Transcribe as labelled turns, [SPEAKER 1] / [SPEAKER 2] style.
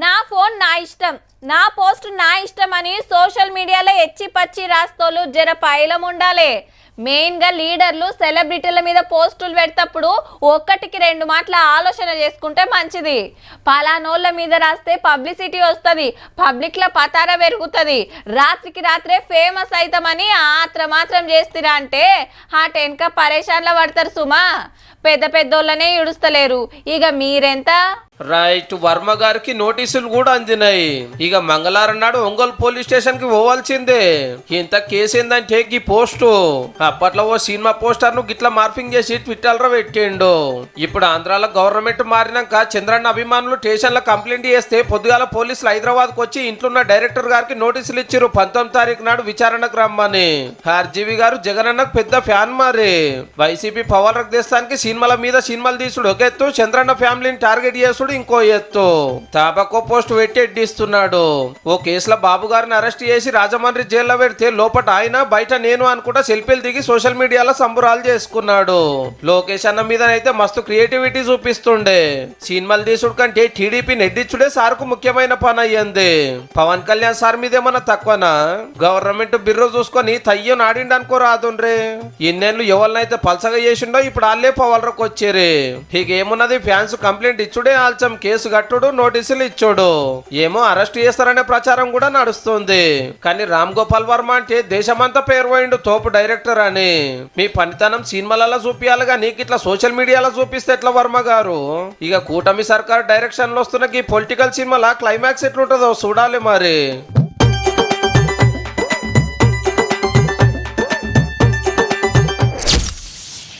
[SPEAKER 1] నా ఫోన్ నా ఇష్టం, నా పోస్ట్ నా ఇష్టం అని సోషల్ మీడియాలో ఎచ్చి పచ్చి రాస్తోళ్ళు జర పైలం ఉండాలి. మెయిన్గా లీడర్లు సెలబ్రిటీల మీద పోస్టులు పెడతప్పుడు ఒక్కటికి రెండు మాటల ఆలోచన చేసుకుంటే మంచిది. పలానోళ్ళ మీద రాస్తే పబ్లిసిటీ వస్తుంది, పబ్లిక్లో పతార పెరుగుతుంది, రాత్రికి రాత్రే ఫేమస్ అవుతామని మాత్రం చేస్తురా అంటే ఆ టెన్క పరేషాన్లో పడతారు సుమా. పెద్ద పెద్దోళ్ళనే ఇడుస్తలేరు, ఇక మీరెంత.
[SPEAKER 2] రైట్, వర్మ గారికి నోటీసులు కూడా అందినాయి. ఇక మంగళవారం నాడు ఒంగోలు పోలీస్ స్టేషన్ కి పోవాల్సిందే. ఇంత కేసు ఏందంటే ఈ పోస్టు అప్పట్లో ఓ సినిమా పోస్టర్ ను గిట్లా మార్పింగ్ చేసి ట్విట్టర్ లో పెట్టిండు. ఇప్పుడు ఆంధ్రాలో గవర్నమెంట్ మారినాక చంద్రన్న అభిమానులు స్టేషన్ లో కంప్లైంట్ చేస్తే పొద్దుగాల పోలీసులు హైదరాబాద్ కు వచ్చి ఇంట్లోన్న డైరెక్టర్ గారికి నోటీసులు ఇచ్చారు 19వ తారీఖు నాడు విచారణకు రమ్మని. ఆర్జీవి గారు జగనన్నకు పెద్ద ఫ్యాన్. మరి వైసీపీ పవర్ దేశానికి సినిమాల మీద సినిమాలు తీసుడు ఒక ఎత్తు, చంద్రన్న ఫ్యామిలీని టార్గెట్ చేసుడు ఇంకో ఎత్తు. తాబకో పోస్ట్ పెట్టి ఎడ్డిస్తున్నాడు. ఓ కేసులో బాబు గారిని అరెస్ట్ చేసి రాజమండ్రి జైల్లో పెడితే లోపల ఆయన బయట నేను అనుకుంటా సెల్ఫీలు దిగి సోషల్ మీడియాలో సంబురాలు చేసుకున్నాడు. లోకేష్ అన్న మీద అయితే మస్తు క్రియేటివిటీ చూపిస్తుండే. సినిమాలు తీసుడు కంటే టీడీపీ నెడ్డిచ్చుడే సార్కు ముఖ్యమైన పని అయ్యింది. పవన్ కళ్యాణ్ సార్ మీద ఏమన్నా తక్కువనా? గవర్నమెంట్ బిర్రు చూసుకొని తయ్యం నాడిండి అనుకో రాదుండ్రే. ఇన్నేళ్ళు ఎవరినైతే పల్సగా చేసిండో ఇప్పుడు వాళ్ళే పవర్లకు వచ్చేరే. ఇక ఏమున్నది, ఫ్యాన్స్ కంప్లైంట్ ఇచ్చుడే, ఆల్చం కేసు కట్టుడు, నోటీసులు ఇచ్చుడు. ఏమో అరెస్ట్ చేస్తారనే ప్రచారం కూడా నడుస్తుంది. కానీ రామ్ గోపాల్ వర్మ అంటే దేశమంతా పేరు పోయిండు తోపు డైరెక్టర్ అని. మీ పనితనం సినిమాలలో చూపియాలి కానీ ఇట్లా సోషల్ మీడియాలో చూపిస్తే ఎట్లా వర్మ గారు? ఇక కూటమి సర్కార్ డైరెక్షన్ లో వస్తున్న ఈ పొలిటికల్ సినిమాల క్లైమాక్స్ ఎట్లుంటుందో చూడాలి మరి.